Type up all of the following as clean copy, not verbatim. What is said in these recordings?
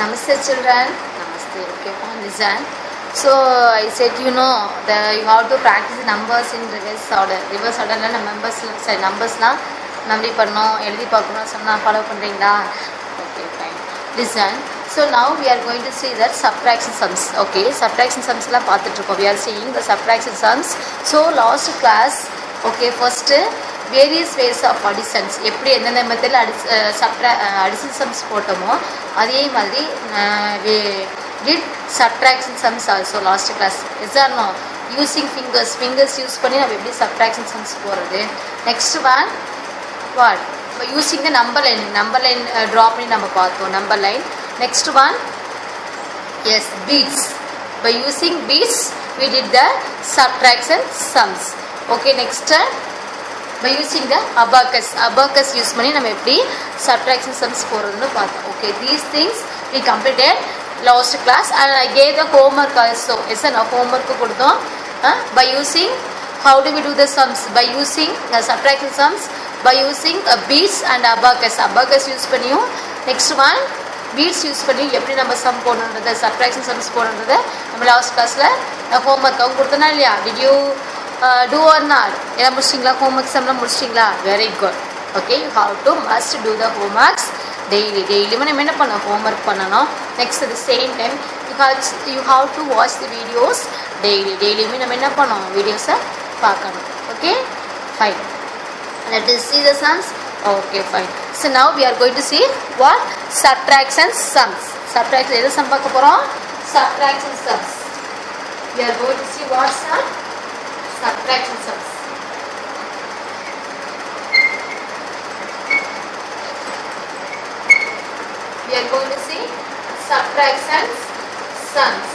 Namaste children. Namaste. Okay, fine. Listen. So I said you have to practice numbers in reverse order. Reverse order la numbers la memory பண்ணனும் எழுதி பார்க்கணும் சொன்னா follow பண்றீங்களா? Okay, fine. Listen. So now we are going to see that subtraction sums. Okay, subtraction sums la பார்த்துட்டு இருக்கோம். We are seeing the subtraction sums. So last class, okay, first various ways of additions எப்படி எந்தெந்த மெத்தடில் addition sums போட்டோமோ அதே மாதிரி we did subtraction sums also last class. Is or no? Using fingers use பண்ணி நம்ம எப்படி subtraction sums போடுறது. Next one, what? By using the number line draw பண்ணி நம்ம பார்த்தோம் number line. Next one, yes, beads. By using beads we did the subtraction sums. Okay, next by using the abacus use பண்ணி நம்ம எப்படி subtraction sums போடுறதுன்னு பார்த்தோம். Okay, these things we completed last class and I gave the homework also. Yes, na homework கொடுத்தோம். By using, how do we do the sums? By using the subtraction sums by using beads and abacus use பண்ணியும் next one beads use பண்ணி எப்படி நம்ம sum போடணும்ன்றது subtraction sums போடணும்ன்றது நம்ம last classல homework அவங்க கொடுத்தனா இல்லையா? Did you do or not? எல்லாம் முடிச்சிங்களா? homework sumலாம் முடிச்சிங்களா? Very good. Okay, you have to must do the homeworks daily நம்ம என்ன பண்ணணும்? homework பண்ணணும். Next at the same time you have to watch the videos daily நம்ம என்ன பண்ணணும்? videos பார்க்கணும். Okay, fine. Let us see the sums. Okay, fine. So now we are going to see what? Subtraction sums. Subtraction எது sum பார்க்க போறோம்? Subtraction sums. We are going to see what sum? Subtraction sums. We are going to see subtraction sums.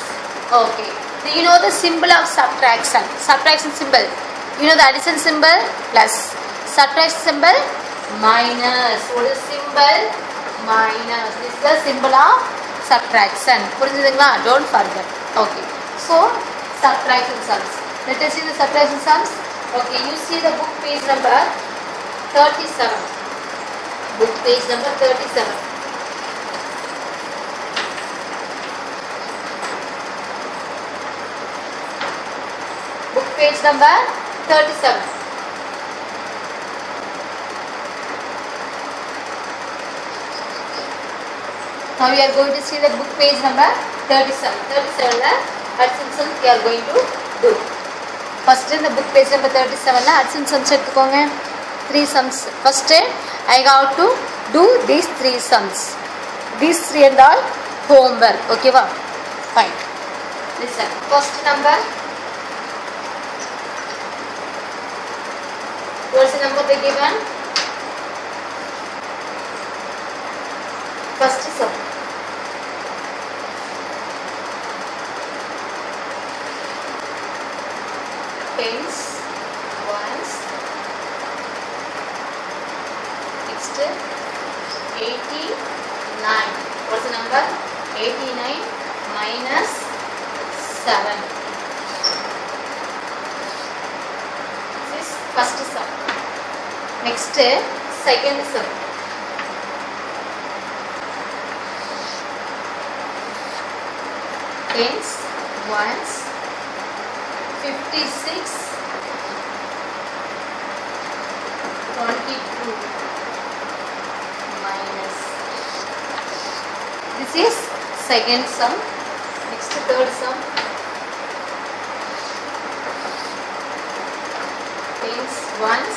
Okay. Do you know the symbol of subtraction? Subtraction symbol. You know the addition symbol? Plus. Subtraction symbol? Minus. What is symbol? Minus. This is the symbol of subtraction. புரிஞ்சுதுங்களா? Don't forget. Okay. So subtraction sums. Let us see the subtraction sums. Okay, you see the book page number 37. Book page number 37. Book page number 37. Now we are going to see the book page number 37. 37 la addition sums we are going to do. First in the book page number 37 la addition sums எடுத்துக்கோங்க. 3 sums. First I have to do these 3 sums. These 3 and all homework. Okay va? Fine. Listen. First number. What's the number they given? First sum. Tens, ones, next 89. What's the number? 89 minus 7. This is first sum. Next second sum. Tens, ones, 56, 22 minus. This is second sum. Next third sum. Tens, ones,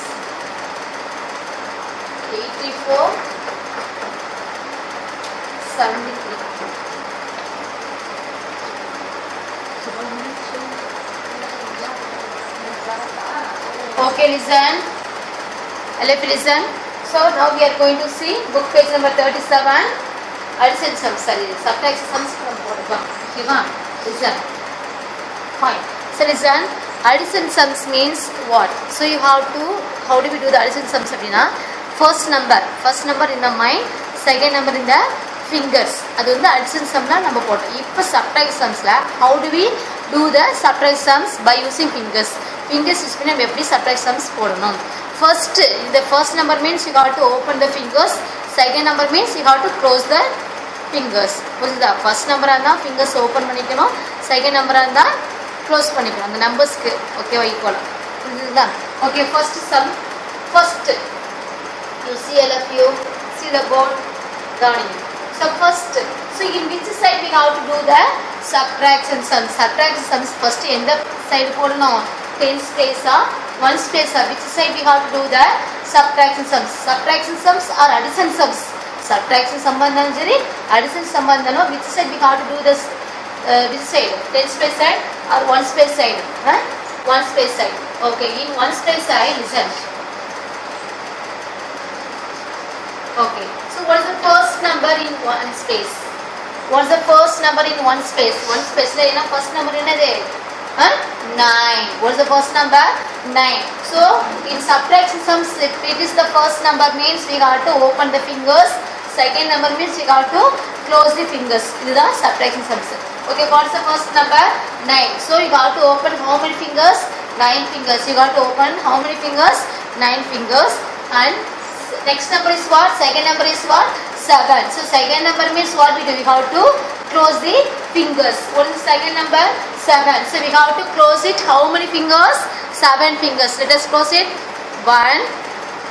84, 73. Okay, listen. Listen. So now we are going to see book page number 37. Addition sums, subtraction sums from board. Okay, listen. Fine. So listen. Addition sums means what? So you have to, how do we do the addition sums? First number in the mind, second number in the fingers. அது வந்து addition sumல நம்ம போட்டோம். இப்போ subtraction sumsல how do we do the subtraction sums? By using fingers use பண்ணி நம்ம எப்படி subtraction sums போடணும்? First, the first number means you have to open the fingers. Second number means you have to close the fingers. புரிஞ்சுதா? First நம்பராக இருந்தால் fingers open பண்ணிக்கணும், second நம்பராக இருந்தால் க்ளோஸ் பண்ணிக்கணும் அந்த நம்பர்ஸ்க்கு. ஓகேவா? ஈக்குவலாக. புரிஞ்சுதா? Okay, first sum. First you see all of you see the board down. So first, so in which side we have to do the subtraction sums? Subtraction sums first எந்த side போடணும்? tens place or ones place or which side we have to do the subtraction sums? Subtraction sums or addition sums? Subtraction sum இருந்தாலும் சரி addition sum இருந்தாலும் which side we have to do this? Which side? tens place side or ones place side? Ones place side. Okay, in ones place side, listen. Okay, so what is the first number in one space? What is the first number in one space? One space la ena first number enadhu? 9. What is the first number? 9. So in subtraction sums, if it is the first number means we have to open the fingers. Second number means we have to close the fingers. This is the subtraction sums. Okay, what is the first number? 9. So you have to open how many fingers? 9 fingers. You got to open how many fingers? 9 fingers. And next number is what? Second number is what? 7. So second number means what we do? We have to close the fingers. What is the second number? 7. So we have to close it. How many fingers? 7 fingers. Let us close it. 1.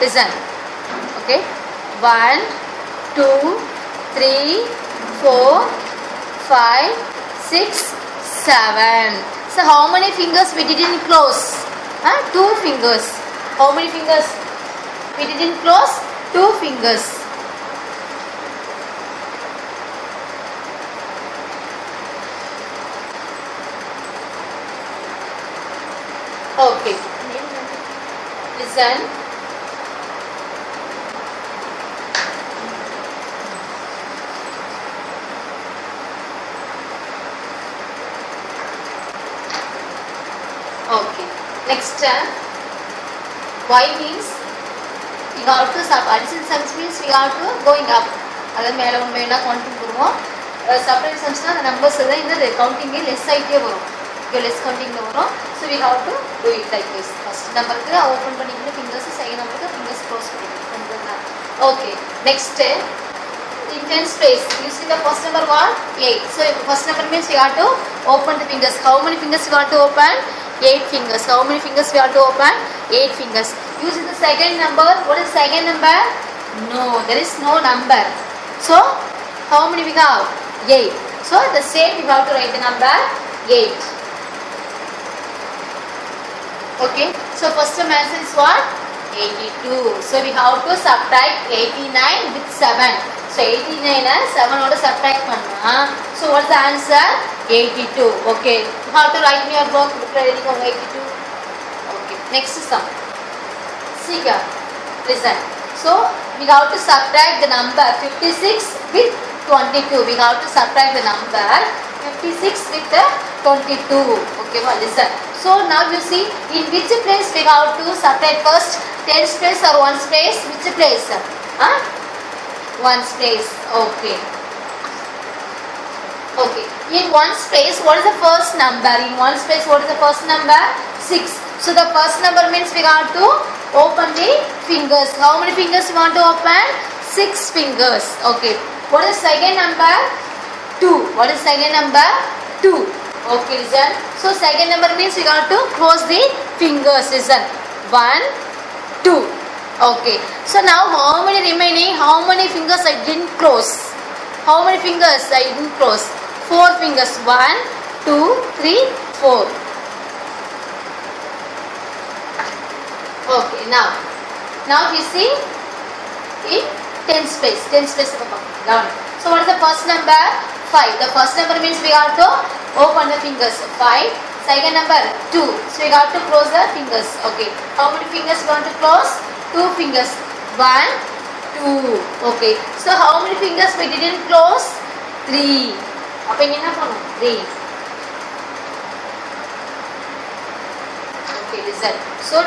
Listen. Okay. 1, 2, 3, 4, 5, 6, 7. So how many fingers we didn't close? 2 fingers. How many fingers? We didn't close 2 fingers. Okay. Listen. Okay. Next, y means we have to sub addition sums means we have to going up. அதாவது மேலே ஒன்று வேணால் counting போடுவோம். Subtraction சம்ஸ்னால் அந்த numbers தான் இந்த கவுண்டிங்கே less ஆகிட்டே வரும். இங்கே லெஸ் கவுண்டிங்கில் வரும். So we have to do it like this. First நம்பருக்கு ஓப்பன் பண்ணிக்கணும் ஃபிங்கர்ஸ், செகண்ட் நம்பருக்கு ஃபிங்கர்ஸ் க்ளோஸ் பண்ணிக்கணும். Okay, next in tens place you see the first number what? 8. So first number means we have to open the fingers. How many fingers we have to open? 8 fingers. How many fingers we have to open? 8 fingers. Use the second number. What is second number? No, there is no number. So how many we have? 8. So the same we have to write the number 8. Okay, so first term answer is what? 82. So we have to subtract 89 with 7. So 89 7 oda subtract panna. So what's the answer? 82. Okay, you have to write in your book. Ready for 82. Okay, next sum. See here, listen. So we have to subtract the number 56 with 22. We have to subtract the number 56 with 22. Okay, well, listen. So now you see in which place we have to subtract first? Tens place or ones place? Which place? Ones place. Okay. Okay. In ones place, what is the first number? In ones place, what is the first number? 6. So the first number means we have to open the fingers. How many fingers you want to open? 6 fingers. Okay. What is second number? 2. What is second number? 2. Okay, listen. So second number means we got to close the fingers. Listen. 1, 2. Okay. So now how many remaining? How many fingers I didn't close? How many fingers I didn't close? 4 fingers. 1, 2, 3, 4. Okay. Now you see in tens place. Tens place down. So what is the first number? 5. The first number means we have to open the fingers. 5. Second number 2. So we have to close the fingers. Okay. How many fingers we want to close? 2 fingers. 1, 2. Okay. So how many fingers we didn't close? 3. அப்ப இங்க என்ன பண்ணனும்? 3. Okay, listen. So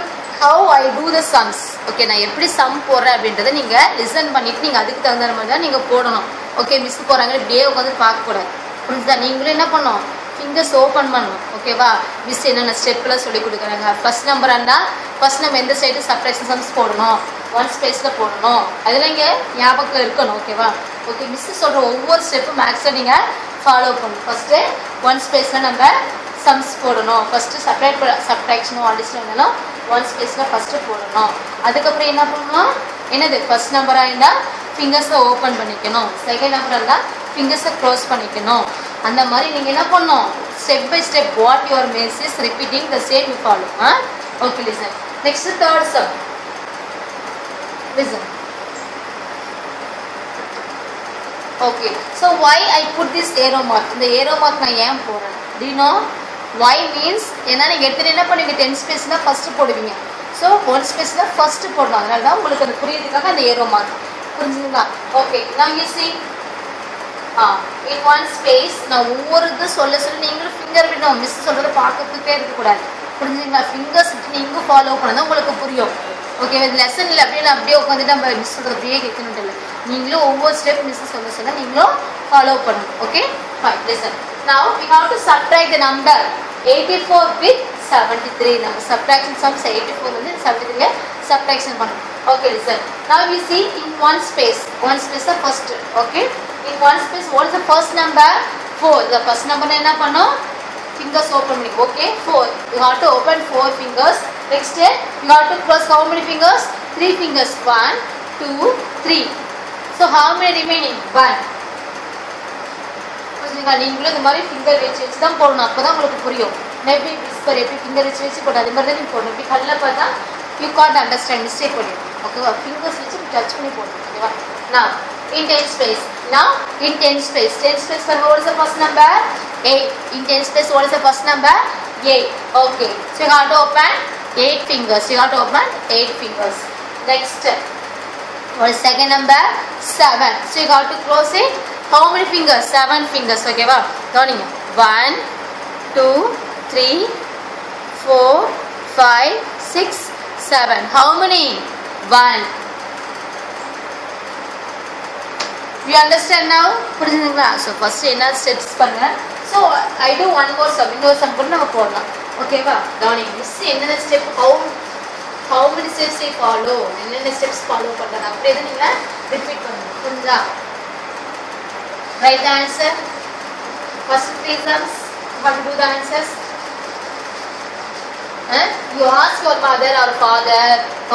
how I do the sums. Okay, நான் எப்படி sum போடுறேன் அப்படின்றத நீங்க listen பண்ணிட்டு நீங்க அதுக்கு தகுந்த மாதிரி தான் நீங்க போடணும். ஓகே, மிஸ் போறாங்க இப்படியே உட்காந்து பார்க்க கூடாது. புரிஞ்சுதா? நீங்களும் என்ன பண்ணணும்? ஃபிங்கர்ஸ் ஓப்பன் பண்ணணும். ஓகேவா? மிஸ் என்னென்ன ஸ்டெப்லாம் சொல்லி கொடுக்குறாங்க. ஃபர்ஸ்ட் நம்பர் இருந்தால் ஃபர்ஸ்ட் நம்ம எந்த சைடு சப்ட்ராக்ஷன் சம்ஸ் போடணும், ஒன் ஸ்பேஸில் போடணும். அதெல்லாம் இங்கே ஞாபகத்தில் இருக்கணும். ஓகேவா? ஓகே, மிஸ்ஸு சொல்கிற ஒவ்வொரு ஸ்டெப்பும் மேக்ஸில் நீங்கள் ஃபாலோ பண்ணணும். ஃபஸ்ட்டு ஒன் ஸ்பேஸில் நம்ம சம்ஸ் போடணும். ஃபஸ்ட்டு சப்ட்ராக்ஷனும் அடிஷனும் இருந்தாலும் ஒன் ஸ்பேஸில் ஃபஸ்ட்டு போடணும். அதுக்கப்புறம் என்ன பண்ணணும்? என்னது ஃபஸ்ட் நம்பராக இருந்தால் ஃபிங்கர்ஸை ஓப்பன் பண்ணிக்கணும். செகண்ட் நம்பராக இருந்தால் ஃபிங்கர்ஸை க்ளோஸ் பண்ணிக்கணும். அந்த மாதிரி நீங்கள் என்ன பண்ணணும்? Step by step what your miss is repeating the same you follow. Okay, listen. Next third sum. Listen. Okay. So why I put this arrow mark? இந்த arrow mark நான் ஏன் போடுறேன்? Do you know? Why means ஏன்னா நீங்கள் எடுத்துகிட்டு என்ன பண்ணுவீங்க? 10 ஸ்பேஸ்னா first போடுவீங்க. ஸோ 1 ஸ்பேஸ்னா ஃபஸ்ட்டு போடணும். அதனால தான் உங்களுக்கு அது புரியுறதுக்காக அந்த arrow mark. புரிஞ்சுங்களா? Okay, now you see. In one space நான் ஒவ்வொரு இது சொல்ல நீங்களும் ஃபிங்கர் விடணும். மிஸ் சொல்கிறத பார்க்கறதுக்கே இருக்கக்கூடாது. புரிஞ்சுங்களா? ஃபிங்கர்ஸ் நீங்கள் ஃபாலோ பண்ணதான் உங்களுக்கு புரியும். ஓகே, இது லெசன் இல்லை அப்படியே உட்காந்துட்டு நம்ம மிஸ் சொல்கிறது அப்படியே கேட்கணும் இல்லை. நீங்களும் ஒவ்வொரு ஸ்டெப் மிஸ் சொல்ல நீங்களும் ஃபாலோ பண்ணணும். Okay, fine. Listen. Now we have to subtract the number 84 with 73. நம்ம subtraction sums 84 வந்து 73 subtraction பண்ணணும். Okay, listen. Now you see in one space the first. Okay, in one space what is the first number? 4. the first number என்ன பண்ணோம்? fingers open பண்ணி. Okay, 4. you have to open 4 fingers. Next you have to close how many fingers? 3 fingers. 1 2 3. so how many remaining? 1. புரிஞ்சுங்களா? நீங்களும் இந்த மாதிரி finger வச்சு தான் போடணும். அப்போ தான் உங்களுக்கு புரியும். மேபி விஸ்பர் எப்படி ஃபிங்கர் வச்சு போட அது மாதிரி தான் நீங்கள் போடணும். இப்படி கல்லில் பார்த்தா யூ காண்ட் அண்டர்ஸ்டாண்ட், மிஸ்டேக் பண்ணிடும். ஓகேவா? ஃபிங்கர்ஸ் வச்சு டச் பண்ணி போடணும். ஓகேவா? now in 10 space. now in 10 space for what is the first number? 8. in 10 space what is the first number? 8. okay, so you have to open 8 fingers. you have to open 8 fingers. Next, what is second number? 7. so you have to close it. how many fingers? 7 fingers. okay va? Noninga 1 2 3 4 5 6 7. how many? 1. you understand now? புரிஞ்சுதுங்களா? so first என்ன steps பண்ணுங்க. so I do one more sum. இன்னொரு some கூட நம்ம போடலாம். ஓகேவா? கவனிங்க. Miss என்னென்ன step how many steps you follow, என்னென்ன ஸ்டெப்ஸ் ஃபாலோ பண்றாங்க அப்படியே நீங்க ரிப்பீட் பண்ணுங்க. புரிஞ்சா? write the answer. first 3 sums how to do the answers. you ask your mother or father,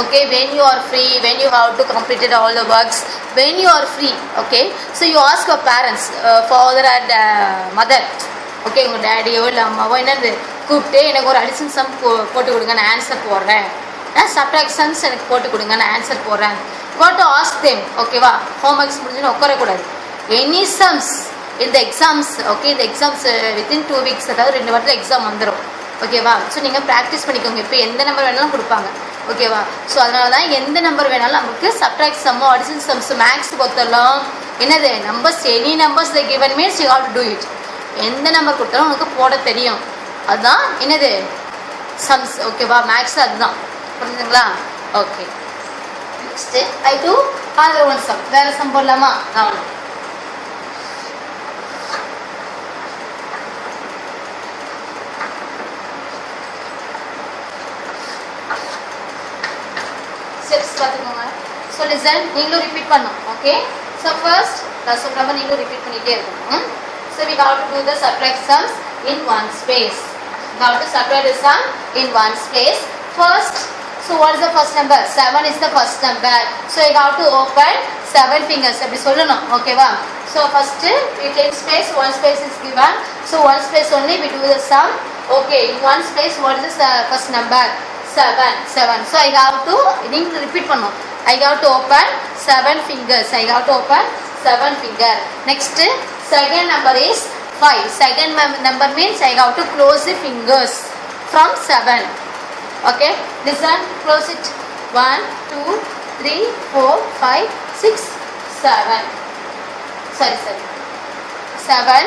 okay, when you are free, when you have to completed all the works, when you are free. okay, so you ask your parents, father and mother. Okay, உங்கள் டேடியோ இல்லை அம்மாவோ என்னது கூப்பிட்டு எனக்கு ஒரு addition some போட்டு கொடுங்க, நான் ஆன்சர் போடுறேன். சப்ட்ராக்ஷன்ஸ் எனக்கு போட்டு கொடுங்க, நான் ஆன்சர் போடுறேன். Got to ask them. ஓகேவா? ஹோம் ஒர்க்ஸ் முடிஞ்சுன்னு உட்காரக்கூடாது. எனி சம்ஸ் இந்த எக்ஸாம்ஸ். ஓகே, இந்த எக்ஸாம்ஸ் வித்தின் 2 வீக்ஸ், அதாவது 2 வாரத்தில் எக்ஸாம் வந்துடும். ஓகேவா? ஸோ நீங்கள் ப்ராக்டிஸ் பண்ணிக்கோங்க. இப்போ எந்த நம்பர் வேணாலும் கொடுப்பாங்க. ஓகேவா? ஸோ அதனால தான் எந்த நம்பர் வேணாலும் நமக்கு சப்ட்ராக்ட் சம்மோ அடிஷன் சம்ஸ் மேக்ஸ் பொறுத்தெல்லாம் என்னது numbers any numbers the given means you have to do it. எந்த நம்பர் கொடுத்தாலும் உனக்கு போட தெரியும். அதுதான் என்னது சம்ஸ். ஓகேவா? மேக்ஸ் அதுதான். புரிஞ்சுங்களா? ஓகே, நெக்ஸ்ட்டு ஐ டூ அதர் ஒன் சம். வேறு சம் போடலாமா? நான் ஸ்டெப்ஸ் பார்த்துக்கோங்க. ஸோ லிசன், நீங்களும் ரிப்பீட் பண்ணணும். ஓகே, ஸோ ஃபர்ஸ்ட் நான் சொல்கிற மாதிரி நீங்களும் ரிப்பீட் பண்ணிகிட்டே இருக்கணும். So we have to do the subtract sums in one space. We have to subtract the sum in one space. First, so what is the first number? 7 is the first number. So you have to open 7 fingers. அப்படி சொல்லணும். ஓகேவா? So first we take space, one space is given. So one space only we do the sum. Okay, in one space what is the first number? 7. So I have to நீங்கள் repeat பண்ணணும். I have to open 7 fingers. I have to open 7 finger. Next, second number is 5. Second number means I have to close the fingers from 7. Okay, listen, close it. 1 2 3 4 5 6 7. Sorry 7.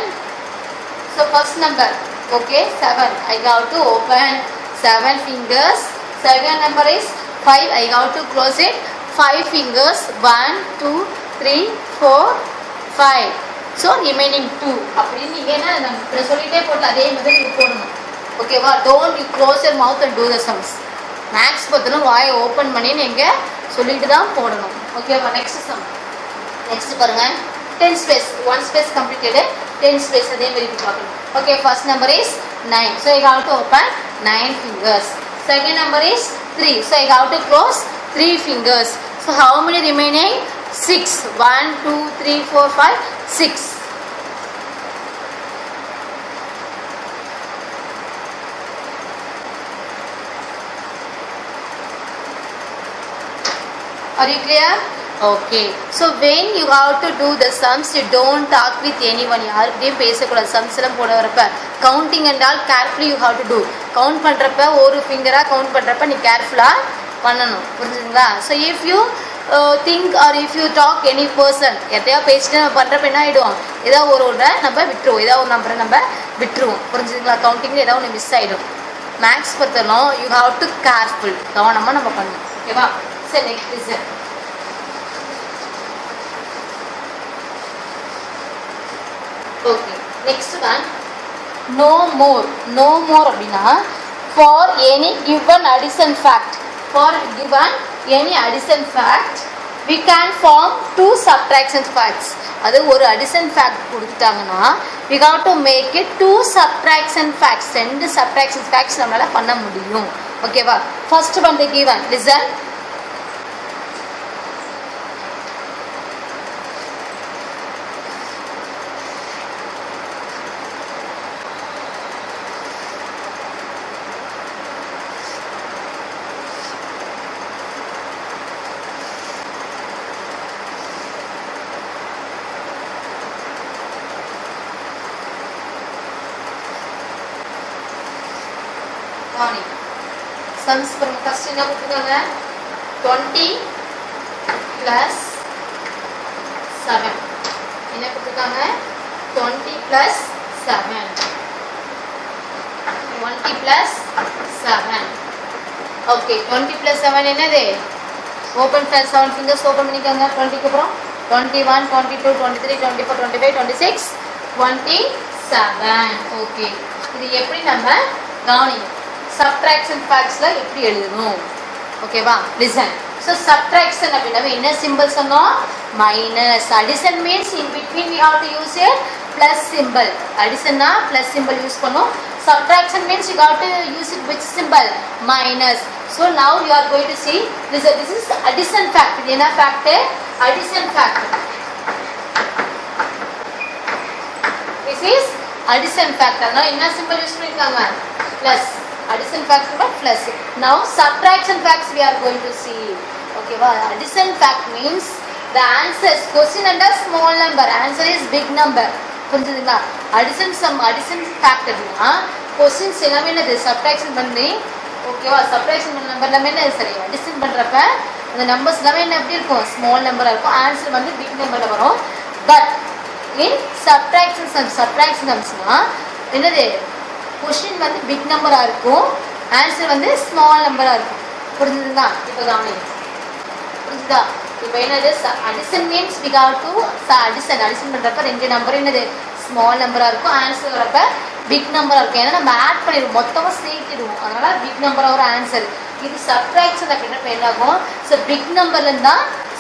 So first number, okay, 7. I have to open 7 fingers. Second number is 5. I have to close it 5 fingers. 1 2 3 4 5. So remaining 2. அப்படின்னு நீங்கள் என்ன சொல்லிட்டே போட்டு அதே மாதிரி நீங்கள் போடணும். ஓகேவா? Don't you close your mouth and do the sums. Maths பொறுத்தவரை வாயை ஓப்பன் பண்ணி நீங்கள் சொல்லிட்டு தான் போடணும். ஓகேவா? Next sum. நெக்ஸ்ட் பாருங்க, 10 space, 1 space completed, 10 space அதே மாதிரி பார்க்கணும். Okay, first number is 9, so I have to open 9 fingers. Second number is 3, so I have to close 3 fingers. So how many remaining? 6. 1 2 3 4 5 6. Are you clear? Okay. So when you have to do the sums, you don't talk with anyone. யாருக்கிட்டையும் பேசக்கூடாது. Sums எல்லாம் போட வரப்ப counting and all carefully you have to do. Count பண்ணுறப்ப ஒரு ஃபிங்கராக count பண்ணுறப்ப நீ கேர்ஃபுல்லாக பண்ணணும். புரிஞ்சுதுங்களா? So if you think or if you talk any person எதையா பேசிட்டு நம்ம பண்ணுறப்ப என்ன ஆகிடும், ஏதோ ஒரு நம்ம விட்டுருவோம், ஏதோ ஒரு நம்பரை நம்ம விட்டுருவோம். புரிஞ்சுதுங்களா? கவுண்டிங்கில் ஏதோ ஒன்று மிஸ் ஆகிடும். மேக்ஸ் பொறுத்தவரைக்கும் யூ ஹாவ் டு கேர்ஃபுல், கவனமாக நம்ம பண்ணணும். ஓகேவா? சரி, next listen. Okay, next one, no more. No more அப்படின்னா for any given addition fact, for given any addition fact we can form two subtraction facts. அது ஒரு addition fact கொடுத்துட்டாங்கன்னா we have to make it two subtraction facts. ரெண்டு subtraction facts நம்மளால பண்ண முடியும். ஓகேவா? first one the given, listen. Sums first என்ன கொடுத்துருக்காங்க? 20 plus 7. என்ன கொடுத்துருக்காங்க? 20 plus 7. 20 plus 7. Okay, 20 plus 7 என்னது? Open for 7 fingers open பண்ணிக்கோங்க. 20 க்கு அப்புறம் 21, 22, 23, 24, 25, 26, 27. Okay. இது எப்படி நம்ம கவனிங்க? subtraction facts ல எப்படி எழுதணும்? ஓகேவா? listen. so subtraction அப்படினா என்ன சிம்பல் சொன்னோம்? minus. addition means in between we have to use a plus symbol. addition னா plus symbol யூஸ் பண்ணோம். subtraction means you have to use it which symbol? minus. so now you are going to see this is addition fact. இது என்ன fact? addition fact. this is addition fact. அதனால என்ன symbol use பண்ணிருக்காங்க? plus. addition fact plus. now subtraction facts we are going to see. okay wow. addition fact means the answers question under small number, answer is big number. புரிஞ்சுதுங்களா? addition sum addition fact அப்படினா questions எல்லாமே என்னது subtraction பண்ணி ஓகேவா subtraction பண்ண number எல்லாமே என்ன சரி addition பண்றப்ப அந்த நம்பர்ஸ் எல்லாமே என்ன எப்படி இருக்கும்? ஸ்மால் நம்பரா இருக்கும். ஆன்சர் வந்து பிக் நம்பர்ல வரும். பட் in subtraction sumsனா என்னது क्वेश्चन வந்து பிக் நம்பரா இருக்கும், ஆன்சர் வந்து ஸ்மால் நம்பரா இருக்கும். புரிஞ்சுதுங்களா? இப்போ கவனிங்க. புரிஞ்சுதா? இப்போ என்னது addition means we have to addition பண்றப்ப ரெண்டு நம்பர் என்னது ஸ்மால் நம்பரா இருக்கும், ஆன்சர் வரப்ப பிக் நம்பரா இருக்கும். ஏன்னா நம்ம ஆட் பண்ணிடுவோம், மொத்தமா சேர்த்திடுவோம், அதனால பிக் நம்பரா ஒரு ஆன்சர். இது சப்ட்ராக்ஷன் அப்படின்றப்ப என்ன ஆகும்? ஸோ பிக் நம்பர்ல இருந்தா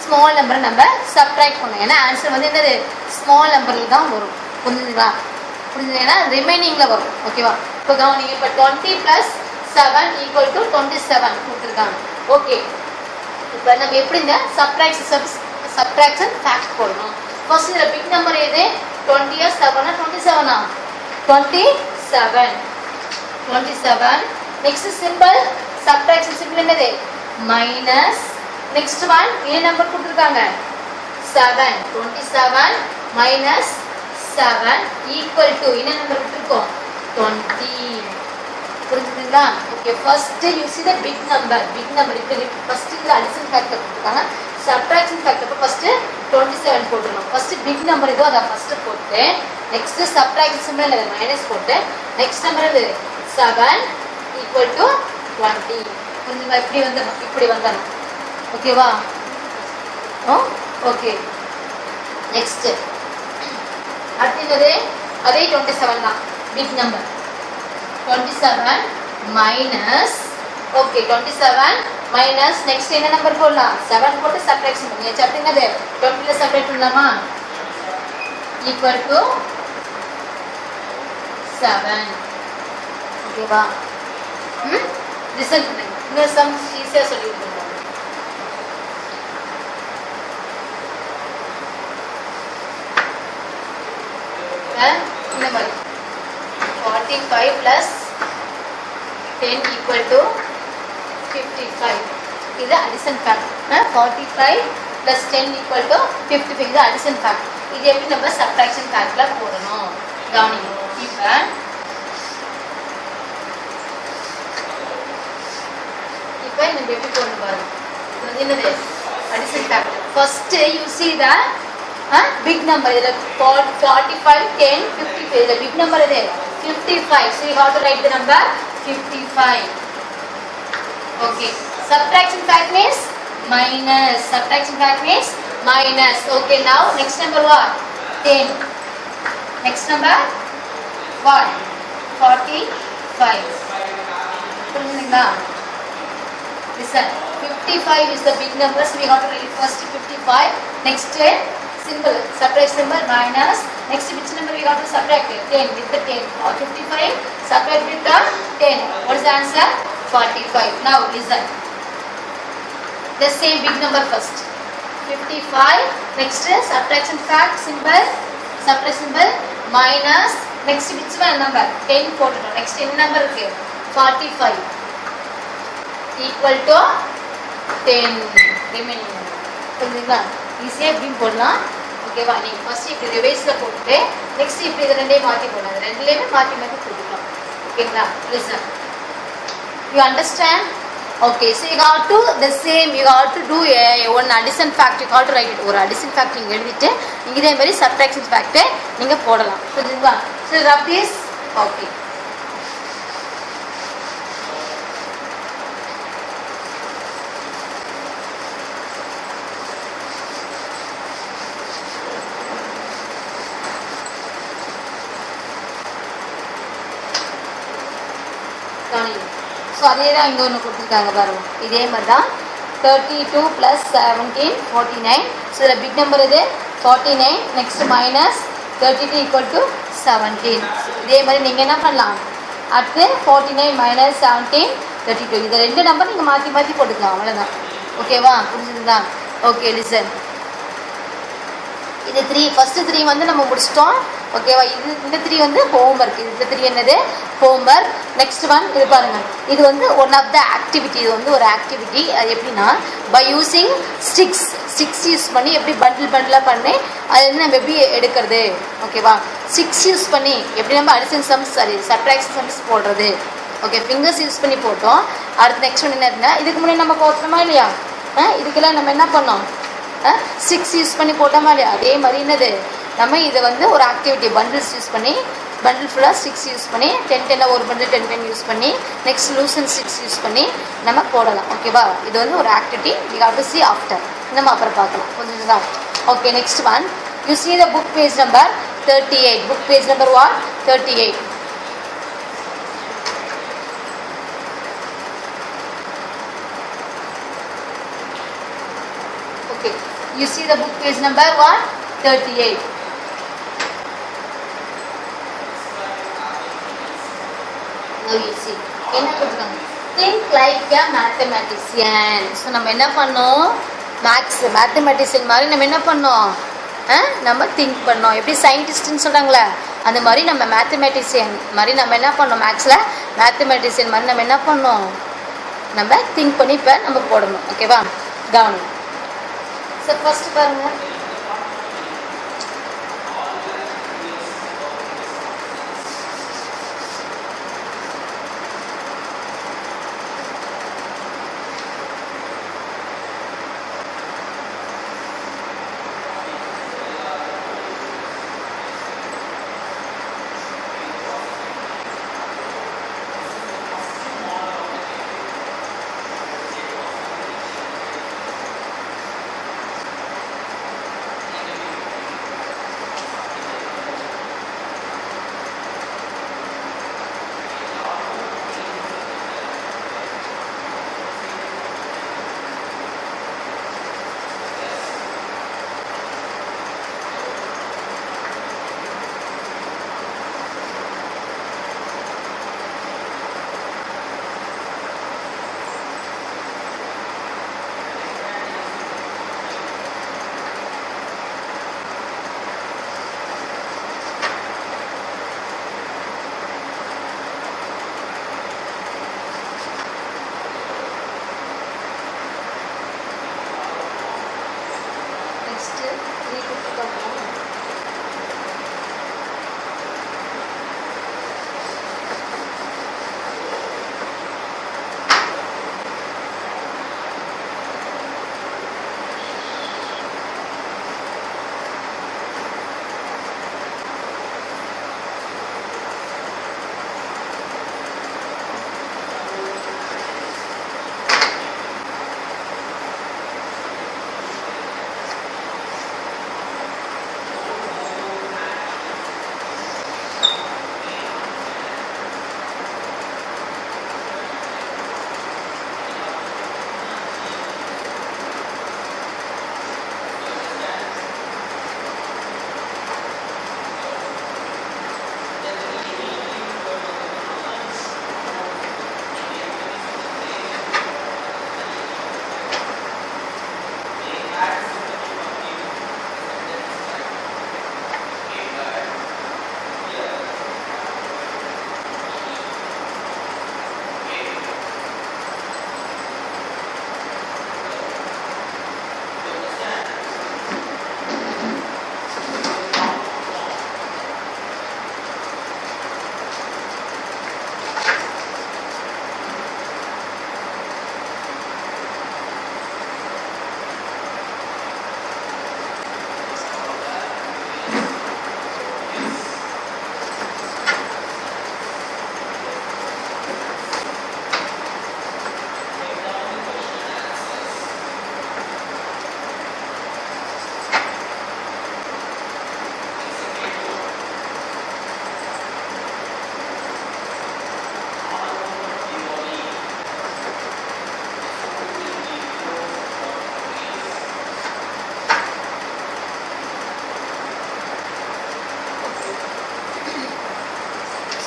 ஸ்மால் நம்பரை நம்ம சப்ட்ராக்ட் பண்ணணும். ஏன்னா ஆன்சர் வந்து என்னது ஸ்மால் நம்பர்ல தான் வரும். புரிஞ்சுதுங்களா? புரிஞ்சுதுன்னா ரிமைனிங்ல வரும். ஓகேவா? இப்போ கவனிங்க. இப்போ 20 plus 7 equal to 27 கொடுத்துருக்காங்க. ஓகே, இப்போ நம்ம எப்படி இந்த சப்ட்ராக்ஷன் ஃபேக்ட் போடணும்? ஃபர்ஸ்ட் இதில் பிக் நம்பர் எது? 20 7 27 27. 27. நெக்ஸ்ட் சிம்பிள் சப்ட்ராக்ஷன் சிம்பிள் என்னது? மைனஸ். நெக்ஸ்ட் ஒன் என்ன நம்பர் கொடுத்துருக்காங்க? 7. 27 மைனஸ் 7 equal to என்ன நம்பர் கொடுத்துருக்கோம்? 20. புரிஞ்சுதுங்களா? Okay, first you see the big number. Big number இப்போ ஃபர்ஸ்ட் இந்த அடிஷன் ஃபேக்டர் கொடுத்துருக்காங்க. சப்ட்ராக்ஷன் ஃபேக்டர் ஃபர்ஸ்ட் 27 போட்டுருணும். ஃபர்ஸ்ட் பிக் நம்பர் இதோ அதை ஃபர்ஸ்ட் போட்டு நெக்ஸ்ட் சப்ட்ராக்ஷன் சிம்பிள் மைனஸ் போட்டு நெக்ஸ்ட் நம்பர் இது 7 equal to 20. புரிஞ்சுங்களா? இப்படி வந்துடணும், இப்படி வந்துடணும். ஓகேவா? ஓகே, நெக்ஸ்ட் அடுத்தது அதே 27 தான் big number. 27 minus okay 27 minus next என்ன நம்பர் போடலாம் 7 போட்டு சப்ட்ராக்ஷன் பண்ணியாச்சு அப்படிங்கிறது 20 ல சப்ட்ராக்ட் பண்ணலாமா ஈக்குவல் டு 7 ஓகேவா ரிசல்ட் இன்னொரு சம் ஈஸியாக சொல்லி கொடுத்துருங்க இந்த மாதிரி 45 ப்ளஸ் 10 ஈக்குவல் டு 55 இது addition fact 45 plus 10 equal to 55 இது அடிஷன் ஃபேக்ட் இது எப்படி நம்ம சப்ட்ராக்ஷன் ஃபேக்டில் போடணும் கவனிங்க இப்போ நம்ம எப்படி போடணும் பாருங்க இது வந்து என்னது addition fact first you see the big number is 45 10 55 the big number is 55 so you have to write the number 55 okay subtraction fact means minus okay now next number what 10 next number what 45 புரியுதுங்களா listen 55 is the big number so we have to write first 55 next symbol subtract symbol minus next which number we got to subtract 10 with the 10 or 55 subtract with the 10 what is the answer 45 now listen the same big number first 55 next subtraction fact symbol subtract symbol minus next which one number 10 போட்டுட்டோம் next என்ன number இருக்கு 45 equal to 10 remaining புரியுதுங்களா ஈஸியாக எப்படின்னு போடலாம் ஓகேவா நீங்கள் first இப்படி ரிவைஸில் போட்டுட்டு நெக்ஸ்ட் இப்படி இது ரெண்டையும் மாற்றி போடலாம் அது ரெண்டுலேயுமே மாற்றி போட்டுக்கலாம் ஓகேங்களா listen you understand okay so you have to the same you have to do one addition fact you have to write ஒரு அடிஷன் ஃபேக்ட் நீங்கள் எழுதிட்டு நீங்கள் இதே மாதிரி சப்ட்ராக்ஷன் ஃபேக்ட்டு நீங்கள் போடலாம் புரிஞ்சுங்களா so rub this okay so அதே தான் இங்கே ஒன்று கொடுத்துருக்காங்க பாருங்க இதே மாதிரி தான் 32 ப்ளஸ் 17 49 ஸோ இதில் பிக் நம்பர் இது 49 நெக்ஸ்ட் மைனஸ் 32 ஈக்குவல் டு 17 இதே மாதிரி நீங்கள் என்ன பண்ணலாம் அடுத்து 49 மைனஸ் 17 32 இதை ரெண்டு நம்பர் நீங்கள் மாற்றி மாற்றி போட்டுக்கலாம் அவ்வளோதான் ஓகேவா புரிஞ்சுதுங்களா ஓகே லிசன் இது 3 ஃபஸ்ட்டு 3 வந்து நம்ம முடிச்சிட்டோம் ஓகேவா இது இந்த 3 வந்து ஹோம்ஒர்க் இந்த 3 என்னது ஹோம்ஒர்க் நெக்ஸ்ட் ஒன் இது பாருங்கள் இது வந்து ஒன் ஆஃப் த ஆக்டிவிட்டி இது வந்து ஒரு ஆக்டிவிட்டி அது எப்படின்னா பை யூஸிங் ஸ்டிக்ஸ் யூஸ் பண்ணி எப்படி பண்டிலாக பண்ணி அது வந்து நம்ம எப்படி எடுக்கிறது ஓகேவா 6 யூஸ் பண்ணி எப்படி நம்ம அடிஷன் சம்ஸ் சப்ட்ராக்ஷன் சம்ஸ் போடுறது ஓகே ஃபிங்கர்ஸ் யூஸ் பண்ணி போட்டோம் அடுத்து நெக்ஸ்ட் ஒன்று என்ன இருந்தால் இதுக்கு முன்னாடி நம்ம போட்டோமா இல்லையா இதுக்கெல்லாம் நம்ம என்ன பண்ணோம் 6 யூஸ் பண்ணி போட்டோமா இல்லையா அதே மாதிரி என்னது நம்ம இதை வந்து ஒரு ஆக்டிவிட்டி பண்டில்ஸ் யூஸ் பண்ணி பண்டில் ஃபுல்லாக 6 யூஸ் பண்ணி 10 ஒரு பண்டில் 10 யூஸ் பண்ணி நெக்ஸ்ட் லூசன் 6 யூஸ் பண்ணி நம்ம போடலாம் ஓகேவா இது வந்து ஒரு activity we have to see after நம்ம அப்புறம் பார்க்கலாம் புரிஞ்சுதா okay next one you see the book page number 38 book page number what 38 okay you see the book page number what 38 now you see என்ன கொடுத்தாங்க think like a mathematician so நம்ம என்ன பண்ணோம் mathematician மாதிரி நம்ம என்ன பண்ணோம் நம்ம திங்க் பண்ணோம் எப்படி சயின்டிஸ்ட்னு சொல்கிறாங்களே அந்த மாதிரி நம்ம மேத்தமெட்டிஷியன் மாதிரி நம்ம என்ன பண்ணோம் மேக்ஸில் மேத்தமெட்டிஷியன் மாதிரி நம்ம என்ன பண்ணோம் நம்ம திங்க் பண்ணி இப்போ நம்ம போடணும் ஓகேவா கவனம் ஸோ ஃபஸ்ட்டு பாருங்கள்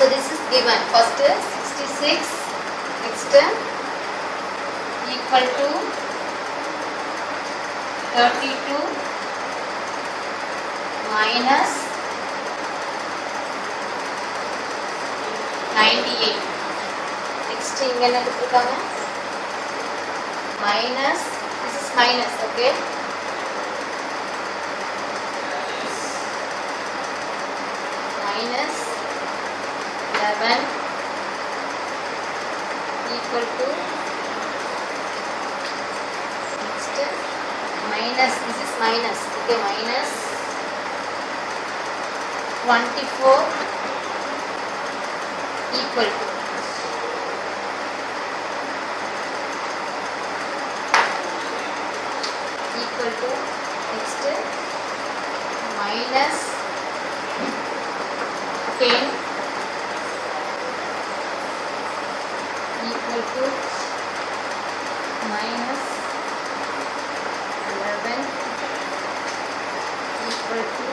So this is given. First 66 next equal to 32 minus 98. Next இங்க என்ன கொடுத்திருக்காங்க? Minus, this is minus, okay? Minus 11 equal to next minus, this is minus, okay, minus 24 equal to next minus 10 equal to minus 11 equal to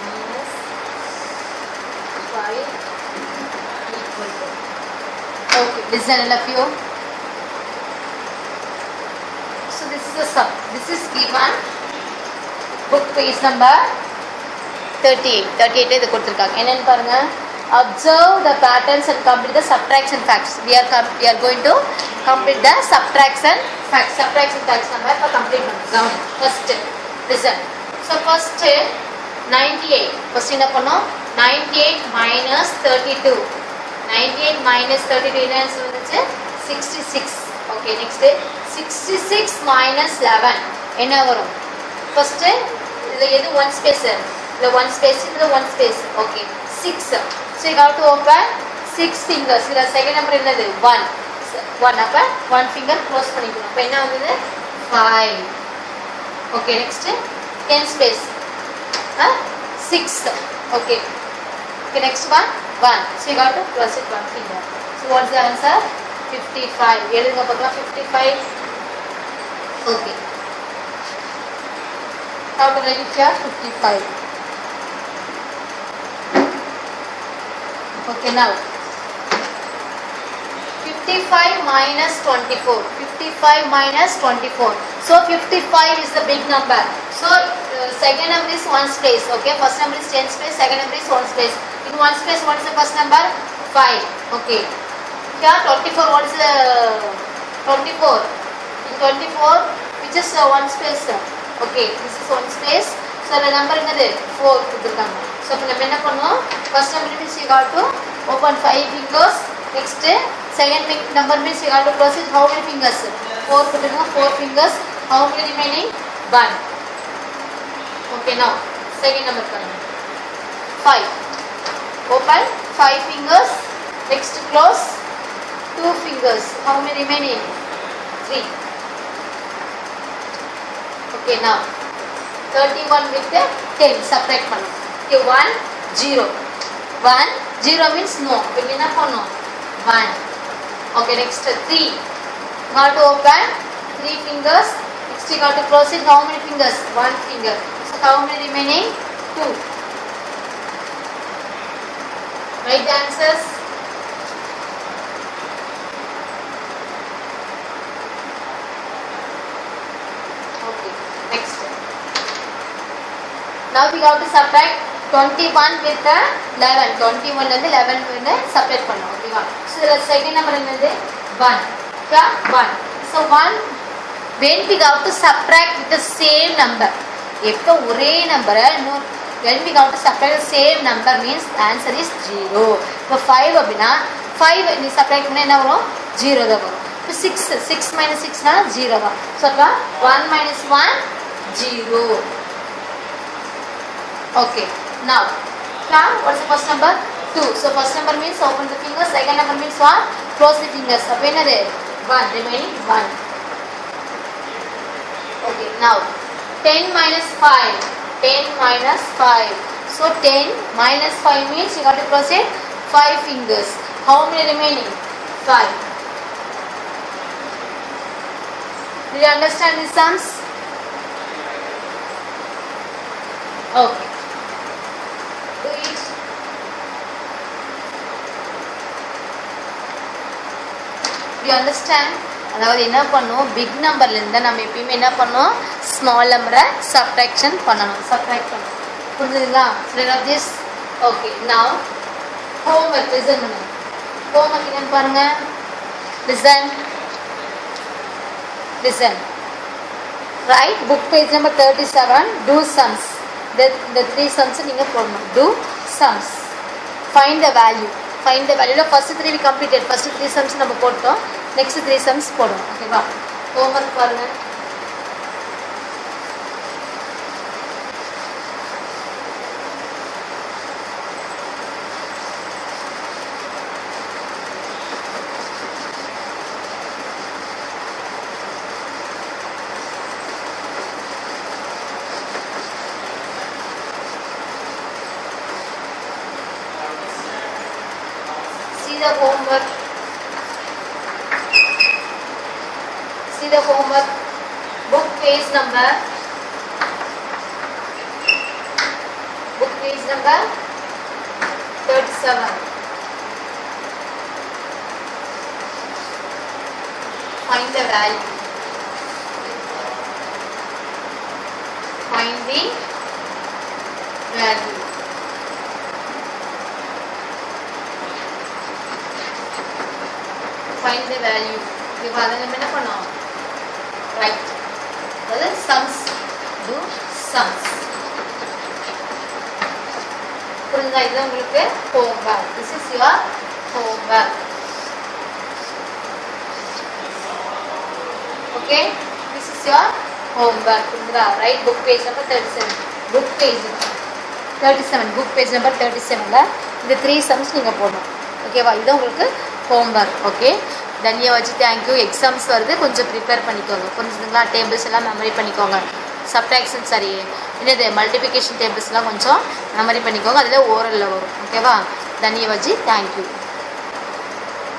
minus 5 equal to. Okay, listen all of you. So this is the sum. This is given. Book page number 38 இது கொடுத்திருக்காங்க. என்னன்னு பாருங்க. Observe the patterns and complete the subtraction facts. We are going to complete the subtraction facts. Subtraction facts நம்ம இப்ப complete பண்ணலாம். First listen. So first 98. First என்ன பண்ணோம்? 98 minus 32. 98 minus 32 என்ன வந்துச்சு? 66. Okay, next 66 minus 11 என்ன வரும்? First இதுல எது one space? The one space, the one space. Okay, 6. So you have to open 6 fingers. The second number என்னது? 1. 1 அப்ப 1 finger close பண்ணிக்கணும். அப்ப என்ன வந்தது? 5. Okay, next 10 space. 6. Okay. Okay, next one 1. So you have to close it 1 finger. So what's the answer? 55. எழுதுங்க பார்க்கலாம் 55. Okay. How to write it here? 55. Okay, now 55 minus 24. 55 minus 24. So 55 is the big number. So second number is 1 space. Okay, first number is 10 space. Second number is 1 space. In 1 space, what is the first number? 5. Okay. Here 24. What is the 24? In 24, which is 1 space. Okay, this is 1 space. So the number என்னது 4 கொடுத்திருக்காங்க. So இப்போ நம்ம என்ன பண்ணுவோம்? First number means you got to open 5 fingers. Next second number means you got to close it how many fingers? 4 கொடுத்திருக்காங்க. 4 fingers. How many remaining? 1. Okay, now second number பண்ணுங்க. 5. Open 5 fingers. Next close 2 fingers. How many remaining? 3. Okay, now 31 with the 10 separate பண்ணணும். Okay, 1 0. 1 0 means no. இப்போ என்ன பண்ணணும்? 1. Okay, next 3. Got to open 3 fingers. Next you got to close it how many fingers? 1 finger. So how many remaining? 2. Write the answers. Now we have to subtract 21 with 11. 21 and 11 வந்து separate பண்ணணும். ஓகேவா? So the second number என்னது? 1. Yeah, 1. So 1 when we have to subtract with the same number. எப்போ ஒரே நம்பரை இன்னொரு when we have to subtract the same number means the answer is 0. இப்போ 5 அப்படின்னா 5 நீ subtract பண்ணா என்ன வரும்? 0 தான் வரும். இப்போ 6 minus 6 னா 0 தான். So அப்போ 1 minus 1 0. Okay, now what's the first number? 2. So first number means open the fingers. Second number means what? Close the fingers. So when are they? 1 remaining 1. Okay, now 10 minus 5. 10 minus 5. So 10 minus 5 means you got to close it 5 fingers. How many remaining? 5. Do you understand these sums? Okay. Do it. You understand? அதாவது என்ன பண்ணும், big நம்பர்லேருந்து நம்ம எப்பயுமே என்ன பண்ணோம், small நம்பரை subtraction பண்ணணும், சப்ட்ராக்ட் பண்ணணும். புரிஞ்சுதுங்களா? This okay. Now homework listen பண்ணுங்க. ஹோம்ஒர்க் என்னன்னு பாருங்க. Listen listen. Write book page number 37. Two sums. இந்த 3 சம்ஸ் நீங்கள் போடணும். Two sums. Find the value. Find the வேல்யூவில் first 3 we completed. First 3 sums நம்ம போட்டோம். நெக்ஸ்ட் 3 சம்ஸ் போடுவோம். ஓகேவா? ஹோம்ஒர்க் பாருங்கள். The homework. See the homework. Book page number. Book page number 37. Find the value. Find the value. Find the value. இப்போ அதை நம்ம என்ன பண்ணோம், ரைட். அதாவது சம்ஸ். Two sums. புரிஞ்சா? இது உங்களுக்கு homework. This is your homework. Okay, this is your homework. புரிஞ்சா? Write book page number 37. Book page 37. Book page number 37ல இந்த 3 சம்ஸ் நீங்கள் போடணும். ஓகேவா? இது உங்களுக்கு ஹோம்ஒர்க். ஓகே, தனியாக வச்சு தேங்க்யூ. எக்ஸாம்ஸ் வருது, கொஞ்சம் ப்ரிப்பேர் பண்ணிக்கோங்க. புரிஞ்சுதுங்களா? டேபிள்ஸ் எல்லாம் மெமரி பண்ணிக்கோங்க. சப்ட்ராக்ஷன் சரி என்னது மல்டிப்ளிகேஷன் டேபிள்ஸ்லாம் கொஞ்சம் மெமரி பண்ணிக்கோங்க. அதில் ஓரலில் வரும். ஓகேவா? தனியாக வச்சு தேங்க்யூ.